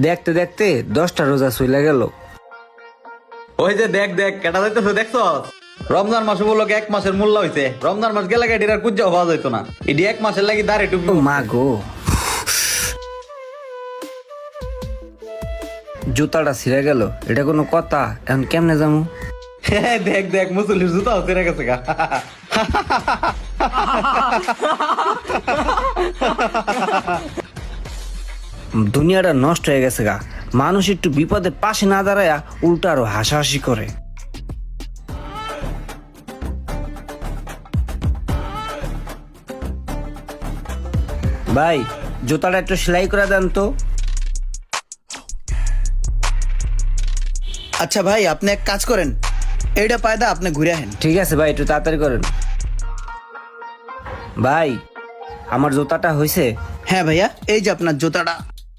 দেখতে দেখতে 10টা রোজা চলে গেল। ওই যে দেখ দেখ কেটা যাইতেছে দেখছো? রমজান মাস উপলক্ষে 1 মাসের মূল্য হইছে। রমজান মাস গেলে এটির আর কুজ্জাও পাওয়া যাইতো না। এটি 1 মাসের লাগি দাঁড়ে টুপি। ও মা গো, জুতাটা ছিঁড়ে গেল, এটা কোনো কথা? এখন কেমনে যাবো? দেখ দেখ মুসলির জুতা হচ্ছে গেছে গা। দুনিয়াটা নষ্ট হয়ে গেছে গা। মানুষ একটু বিপদে পাশে না দাঁড়ায় উল্টা আরো হাসাহাসি করে। ভাই, জুতাটা একটু সেলাই করে দেন তো। আচ্ছা ভাই, আপনি এক কাজ করেন, এইটা পায়দা আপনি ঘুরে আহেন। ঠিক আছে ভাই, একটু তাড়াতাড়ি করেন। ভাই, আমার জুতাটা হয়েছে? হ্যাঁ ভাইয়া, এই যে আপনার জুতাটা।